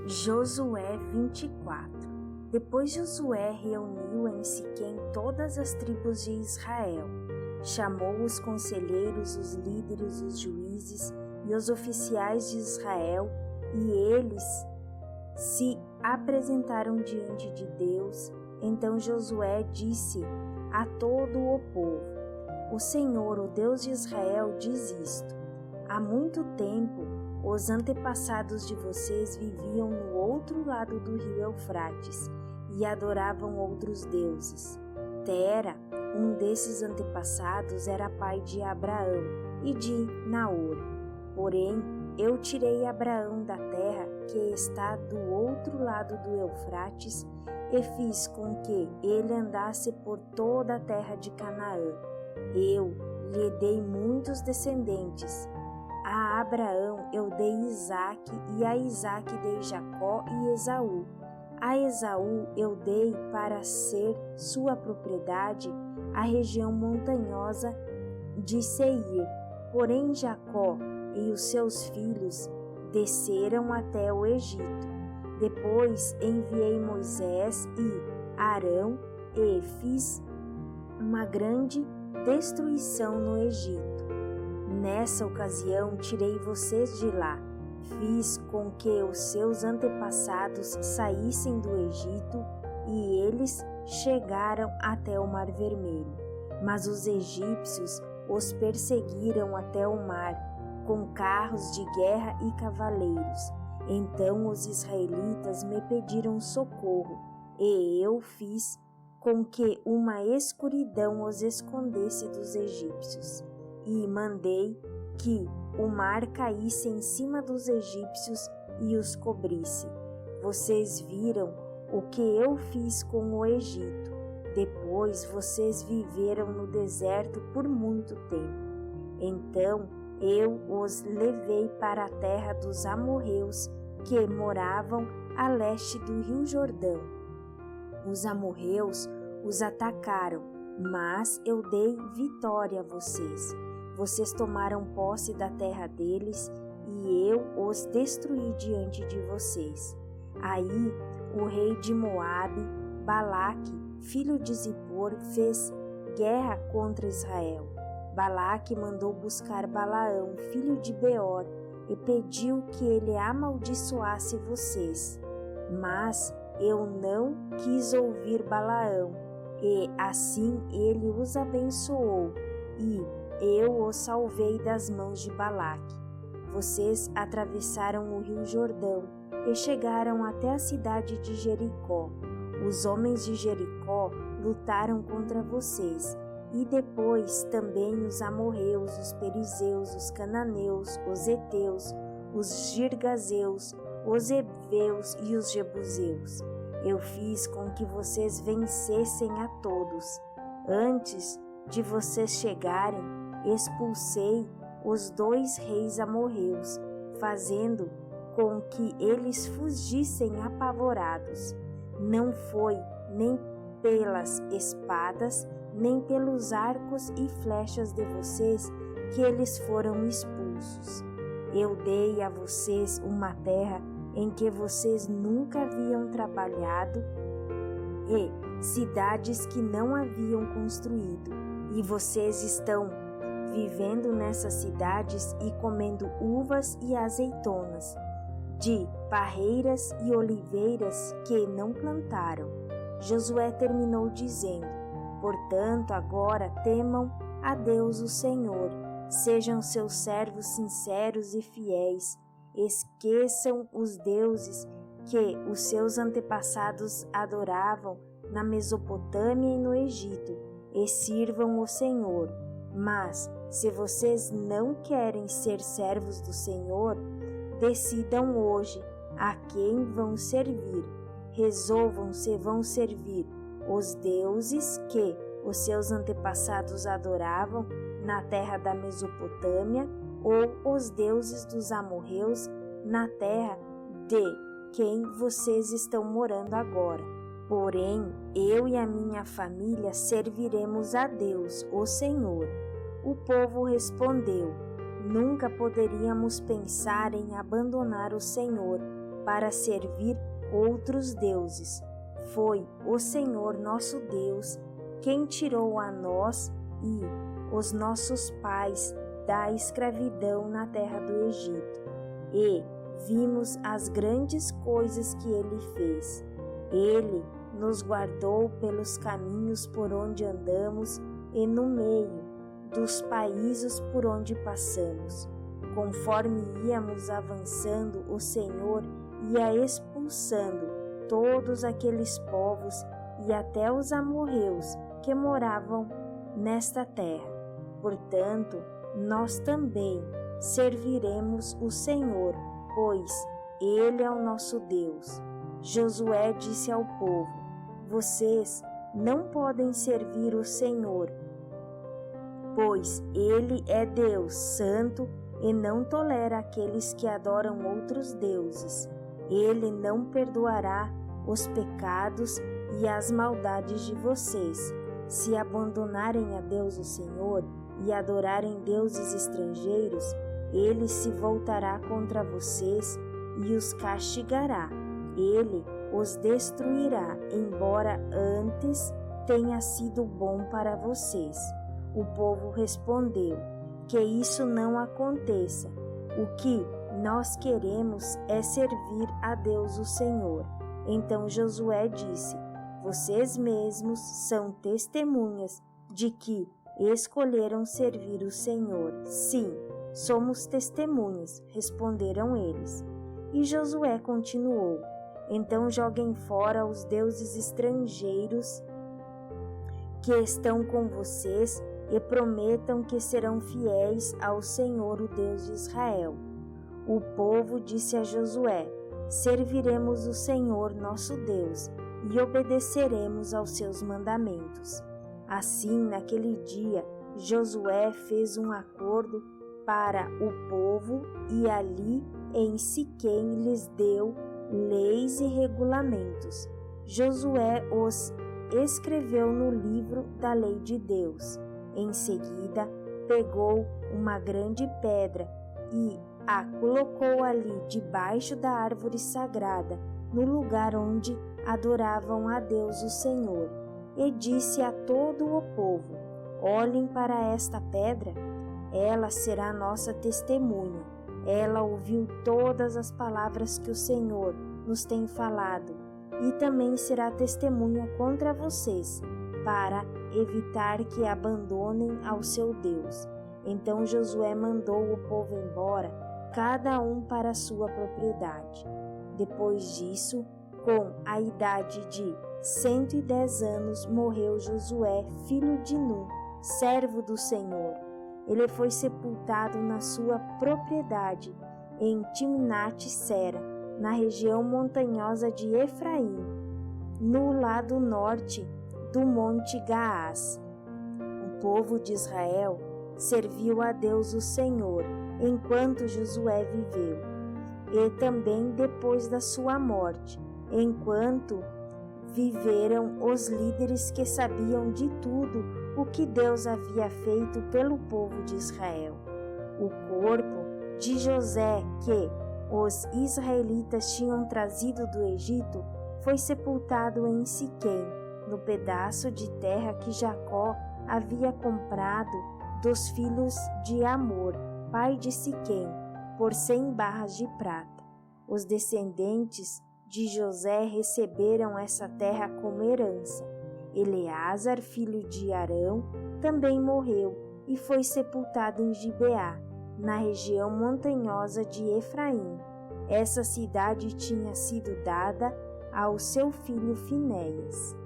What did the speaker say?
Josué 24. Depois Josué reuniu em Siquém todas as tribos de Israel. Chamou os conselheiros, os líderes, os juízes e os oficiais de Israel, e eles se apresentaram diante de Deus. Então Josué disse a todo o povo: O Senhor, o Deus de Israel, diz isto: Há muito tempo os antepassados de vocês viviam no outro lado do rio Eufrates e adoravam outros deuses. Tera, um desses antepassados, era pai de Abraão e de Naor. Porém, eu tirei Abraão da terra que está do outro lado do Eufrates e fiz com que ele andasse por toda a terra de Canaã. Eu lhe dei muitos descendentes. A Abraão eu dei Isaque, e a Isaque dei Jacó e Esaú. A Esaú eu dei para ser sua propriedade a região montanhosa de Seir. Porém Jacó e os seus filhos desceram até o Egito. Depois enviei Moisés e Arão e fiz uma grande destruição no Egito. Nessa ocasião tirei vocês de lá, fiz com que os seus antepassados saíssem do Egito e eles chegaram até o Mar Vermelho. Mas os egípcios os perseguiram até o mar, com carros de guerra e cavaleiros. Então os israelitas me pediram socorro, e eu fiz com que uma escuridão os escondesse dos egípcios. E mandei que o mar caísse em cima dos egípcios e os cobrisse. Vocês viram o que eu fiz com o Egito. Depois vocês viveram no deserto por muito tempo. Então eu os levei para a terra dos amorreus que moravam a leste do rio Jordão. Os amorreus os atacaram, mas eu dei vitória a vocês. Vocês tomaram posse da terra deles e eu os destruí diante de vocês. Aí o rei de Moabe, Balaque, filho de Zippor, fez guerra contra Israel. Balaque mandou buscar Balaão, filho de Beor, e pediu que ele amaldiçoasse vocês. Mas eu não quis ouvir Balaão, e assim ele os abençoou, e eu os salvei das mãos de Balaque. Vocês atravessaram o rio Jordão e chegaram até a cidade de Jericó. Os homens de Jericó lutaram contra vocês, e depois também os amorreus, os perizeus, os cananeus, os heteus, os girgazeus, os heveus e os jebuseus. Eu fiz com que vocês vencessem a todos. Antes de vocês chegarem, expulsei os 2 reis amorreus, fazendo com que eles fugissem apavorados. Não foi nem pelas espadas, nem pelos arcos e flechas de vocês que eles foram expulsos. Eu dei a vocês uma terra em que vocês nunca haviam trabalhado e cidades que não haviam construído, e vocês estão vivendo nessas cidades e comendo uvas e azeitonas, de parreiras e oliveiras que não plantaram. Josué terminou dizendo: Portanto, agora temam a Deus o Senhor, sejam seus servos sinceros e fiéis, esqueçam os deuses que os seus antepassados adoravam na Mesopotâmia e no Egito, e sirvam o Senhor. Mas, se vocês não querem ser servos do Senhor, decidam hoje a quem vão servir. Resolvam se vão servir os deuses que os seus antepassados adoravam na terra da Mesopotâmia, ou os deuses dos amorreus na terra de quem vocês estão morando agora. Porém, eu e a minha família serviremos a Deus, o Senhor. O povo respondeu: Nunca poderíamos pensar em abandonar o Senhor para servir outros deuses. Foi o Senhor nosso Deus quem tirou a nós e os nossos pais da escravidão na terra do Egito. E vimos as grandes coisas que ele fez. Ele nos guardou pelos caminhos por onde andamos e no meio dos países por onde passamos. Conforme íamos avançando, o Senhor ia expulsando todos aqueles povos e até os amorreus que moravam nesta terra. Portanto, nós também serviremos o Senhor, pois Ele é o nosso Deus. Josué disse ao povo: vocês não podem servir o Senhor, pois Ele é Deus santo e não tolera aqueles que adoram outros deuses. Ele não perdoará os pecados e as maldades de vocês. Se abandonarem a Deus o Senhor e adorarem deuses estrangeiros, Ele se voltará contra vocês e os castigará. Ele os destruirá, embora antes tenha sido bom para vocês. O povo respondeu: que isso não aconteça. O que nós queremos é servir a Deus o Senhor. Então Josué disse: vocês mesmos são testemunhas de que escolheram servir o Senhor. Sim, somos testemunhas, responderam eles. E Josué continuou: então joguem fora os deuses estrangeiros que estão com vocês e prometam que serão fiéis ao Senhor, o Deus de Israel. O povo disse a Josué: serviremos o Senhor nosso Deus e obedeceremos aos seus mandamentos. Assim, naquele dia, Josué fez um acordo para o povo e ali em Siquém lhes deu leis e regulamentos. Josué os escreveu no livro da lei de Deus. Em seguida, pegou uma grande pedra e a colocou ali debaixo da árvore sagrada, no lugar onde adoravam a Deus o Senhor, e disse a todo o povo: olhem para esta pedra, ela será nossa testemunha. Ela ouviu todas as palavras que o Senhor nos tem falado e também será testemunha contra vocês, para evitar que abandonem ao seu Deus. Então Josué mandou o povo embora, cada um para a sua propriedade. Depois disso, com a idade de 110 anos, morreu Josué, filho de Nun, servo do Senhor. Ele foi sepultado na sua propriedade em Timnat-Sera, na região montanhosa de Efraim, no lado norte do Monte Gaás. O povo de Israel serviu a Deus o Senhor enquanto Josué viveu, e também depois da sua morte, enquanto viveram os líderes que sabiam de tudo o que Deus havia feito pelo povo de Israel. O corpo de José, que os israelitas tinham trazido do Egito, foi sepultado em Siquém, no pedaço de terra que Jacó havia comprado dos filhos de Amor, pai de Siquém, por 100 barras de prata. Os descendentes de José receberam essa terra como herança. Eleazar, filho de Arão, também morreu e foi sepultado em Gibeá, na região montanhosa de Efraim. Essa cidade tinha sido dada ao seu filho Finéias.